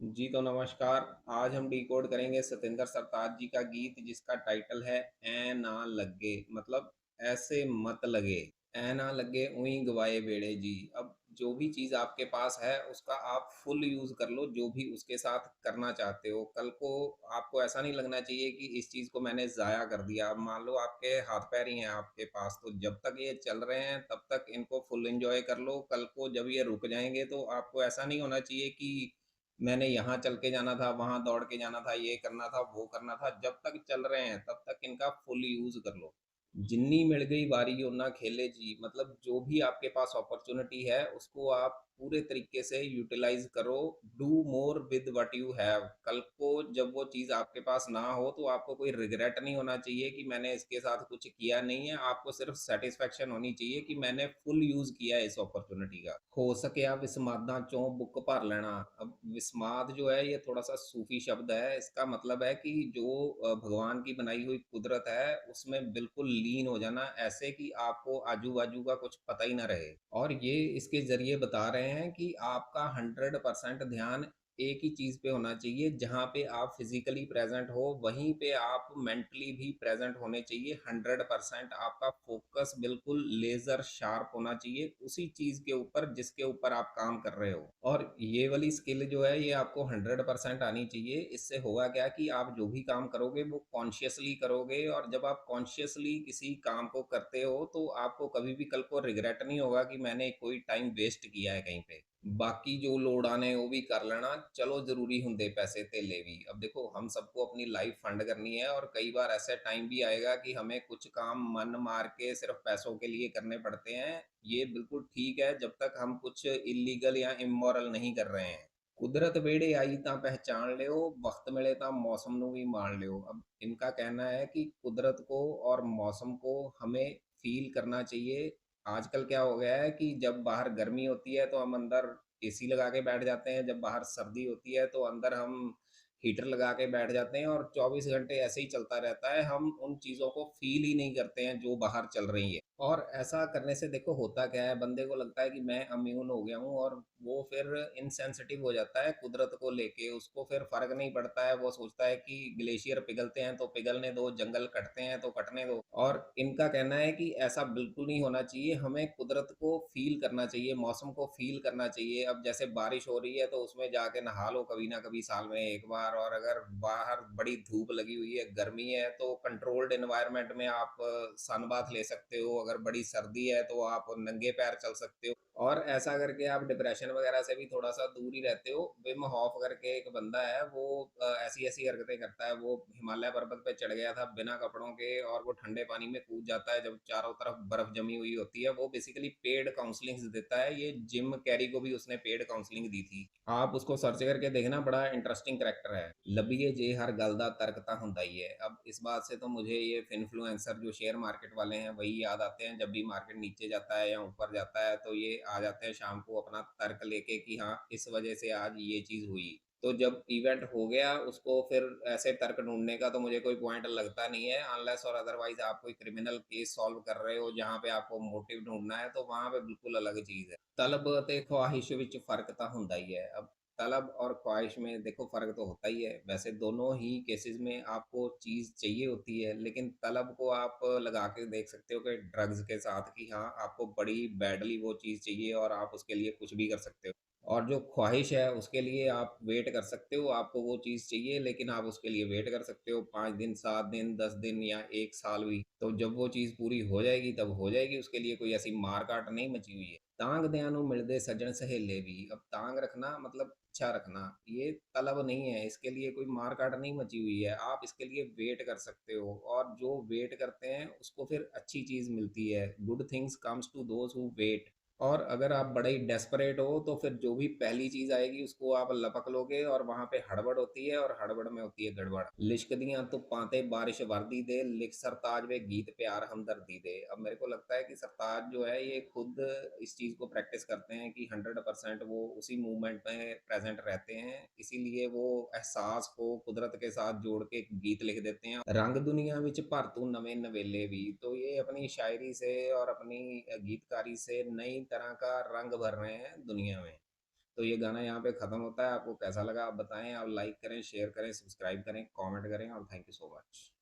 जी तो नमस्कार। आज हम डिकोड करेंगे सतेंद्र सरताज जी का गीत जिसका टाइटल है ऐ ना लगे, मतलब ऐसे मत लगे। ऐ ना लगे ऊई गवाए बेड़े जी। अब जो भी चीज़ आपके पास है उसका आप फुल यूज़ कर लो, जो भी उसके साथ करना चाहते हो। कल को आपको ऐसा नहीं लगना चाहिए कि इस चीज़ को मैंने ज़ाया कर दिया। अब मान लो आपके हाथ पैर ही हैं आपके पास, तो जब तक ये चल रहे हैं तब तक इनको फुल एंजॉय कर लो। कल को जब ये रुक जाएंगे तो आपको ऐसा नहीं होना चाहिए कि मैंने यहाँ चल के जाना था, वहाँ दौड़ के जाना था, ये करना था, वो करना था। जब तक चल रहे हैं तब तक इनका फुल यूज़ कर लो। जिन्नी मिल गई बारी ओना खेले जी, मतलब जो भी आपके पास अपॉर्चुनिटी है उसको आप पूरे तरीके से यूटिलाइज करो। Do more with what you have. कल को जब वो चीज़ आपके पास ना हो तो आपको कोई रिग्रेट नहीं होना चाहिए कि मैंने इसके साथ कुछ किया नहीं है। आपको सिर्फ सेटिस्फेक्शन होनी चाहिए कि मैंने फुल यूज़ किया है इस अपॉर्चुनिटी का। हो सके आप विस्मादां चों बुक भर लेना। अब विस्माद जो है ये थोड़ा सा सूफी शब्द है। इसका मतलब है कि जो भगवान की बनाई हुई कुदरत है उसमें बिल्कुल लीन हो जाना, ऐसे कि आपको आजू बाजू का कुछ पता ही ना रहे। और ये इसके जरिए बता रहे हैं कि आपका 100% ध्यान एक ही चीज पे होना चाहिए। जहाँ पे आप फिजिकली प्रेजेंट हो वहीं पे आप मेंटली भी प्रेजेंट होने चाहिए। 100% आपका फोकस बिल्कुल लेजर शार्प होना चाहिए उसी चीज के ऊपर जिसके ऊपर आप काम कर रहे हो। और ये वाली स्किल जो है ये आपको 100% आनी चाहिए। इससे होगा क्या कि आप जो भी काम करोगे वो कॉन्शियसली करोगे, और जब आप कॉन्शियसली किसी काम को करते हो तो आपको कभी भी कल को रिग्रेट नहीं होगा कि मैंने कोई टाइम वेस्ट किया है कहीं पे। बाकी जो लोड़ आने वो भी कर लेना, चलो जरूरी होंगे पैसे तेले भी। अब देखो हम सबको अपनी लाइफ फंड करनी है, और कई बार ऐसा टाइम भी आएगा कि हमें कुछ काम मन मार के सिर्फ पैसों के लिए करने पड़ते हैं। ये बिल्कुल ठीक है जब तक हम कुछ इलीगल या इमोरल नहीं कर रहे हैं। कुदरत वेड़े आई ता पहचान लियो, वक्त मिले ता मौसम नू भी मान लियो। अब इनका कहना है कि कुदरत को और मौसम को हमें फील करना चाहिए। आजकल क्या हो गया है कि जब बाहर गर्मी होती है तो हम अंदर एसी लगा के बैठ जाते हैं, जब बाहर सर्दी होती है तो अंदर हम हीटर लगा के बैठ जाते हैं, और 24 घंटे ऐसे ही चलता रहता है। हम उन चीज़ों को फील ही नहीं करते हैं जो बाहर चल रही है। और ऐसा करने से देखो होता क्या है, बंदे को लगता है कि मैं इम्यून हो गया हूँ, और वो फिर इनसेंसिटिव हो जाता है कुदरत को लेके। उसको फिर फर्क नहीं पड़ता है, वो सोचता है कि ग्लेशियर पिघलते हैं तो पिघलने दो, जंगल कटते हैं तो कटने दो। और इनका कहना है कि ऐसा बिल्कुल नहीं होना चाहिए। हमें कुदरत को फील करना चाहिए, मौसम को फील करना चाहिए। अब जैसे बारिश हो रही है तो उसमें जाके नहा लो कभी ना कभी साल में एक बार। और अगर बाहर बड़ी धूप लगी हुई है, गर्मी है, तो कंट्रोल्ड एनवायरनमेंट में आप सन बाथ ले सकते हो। अगर बड़ी सर्दी है तो आप नंगे पैर चल सकते हो। और ऐसा करके आप डिप्रेशन वगैरह से भी थोड़ा सा दूर ही रहते हो। विम हॉफ करके एक बंदा है, वो ऐसी ऐसी हरकतें करता है। वो हिमालय पर्वत पे चढ़ गया था बिना कपड़ों के, और वो ठंडे पानी में कूद जाता है जब चारों तरफ बर्फ जमी हुई होती है। वो बेसिकली पेड काउंसलिंग देता है। ये जिम कैरी को भी उसने पेड काउंसलिंग दी थी। आप उसको सर्च करके देखना, बड़ा इंटरेस्टिंग करेक्टर है। लबिए जे हर गल दा तर्क ता हुंदा ही है। अब इस बात से तो मुझे ये इन्फ्लुएंसर जो शेयर मार्केट वाले हैं वही याद आते हैं। जब भी मार्केट नीचे जाता है या ऊपर जाता है तो ये आ जाते हैं शाम को अपना तर्क लेके कि हाँ इस वजह से आज ये चीज़ हुई। तो जब इवेंट हो गया उसको फिर ऐसे तर्क ढूंढने का तो मुझे कोई पॉइंट लगता नहीं है, अनलेस और अदरवाइज आप कोई क्रिमिनल केस सॉल्व कर रहे हो जहाँ पे आपको मोटिव ढूंढना है, तो वहां पे बिल्कुल अलग चीज है। तलब ते ख्वाहिश विच फर्क तो होंदा ही है। अब तलब और ख्वाहिश में देखो फ़र्क तो होता ही है। वैसे दोनों ही केसेस में आपको चीज़ चाहिए होती है, लेकिन तलब को आप लगा के देख सकते हो कि ड्रग्स के साथ कि हाँ, आपको बड़ी बैडली वो चीज़ चाहिए और आप उसके लिए कुछ भी कर सकते हो। और जो ख्वाहिश है उसके लिए आप वेट कर सकते हो, आपको वो चीज़ चाहिए लेकिन आप उसके लिए वेट कर सकते हो 5 दिन, 7 दिन, 10 दिन या 1 साल भी। तो जब वो चीज़ पूरी हो जाएगी तब हो जाएगी, उसके लिए कोई ऐसी मार-काट नहीं मची हुई है। तांग दियां नू मिलदे सज्जन सहेले भी। अब तांग रखना मतलब इच्छा रखना, ये तलब नहीं है। इसके लिए कोई मार-काट नहीं मची हुई है। आप इसके लिए वेट कर सकते हो, और जो वेट करते हैं उसको फिर अच्छी चीज़ मिलती है। Good things comes to those who wait. और अगर आप बड़े ही डेस्परेट हो तो फिर जो भी पहली चीज आएगी उसको आप लपक लोगे, और वहां पे हड़बड़ होती है, और हड़बड़ में होती है गड़बड़। लिश्क दियां तो पाते बारिश वर्दी दे, लिख सरताज वे गीत प्यार हमदर्दी दे। अब मेरे को लगता है कि सरताज जो है ये खुद इस चीज को प्रैक्टिस करते हैं कि 100% वो उसी मूवमेंट में प्रेजेंट रहते हैं, इसीलिए वो एहसास को कुदरत के साथ जोड़ के एक गीत लिख देते हैं। रंग दुनिया विच भर तू नवे नवेले भी। तो ये अपनी शायरी से और अपनी गीतकारी से नई तरह का रंग भर रहे हैं दुनिया में। तो ये गाना यहाँ पे ख़त्म होता है। आपको कैसा लगा आप बताएँ, आप लाइक करें, शेयर करें, सब्सक्राइब करें, कमेंट करें और थैंक यू सो मच।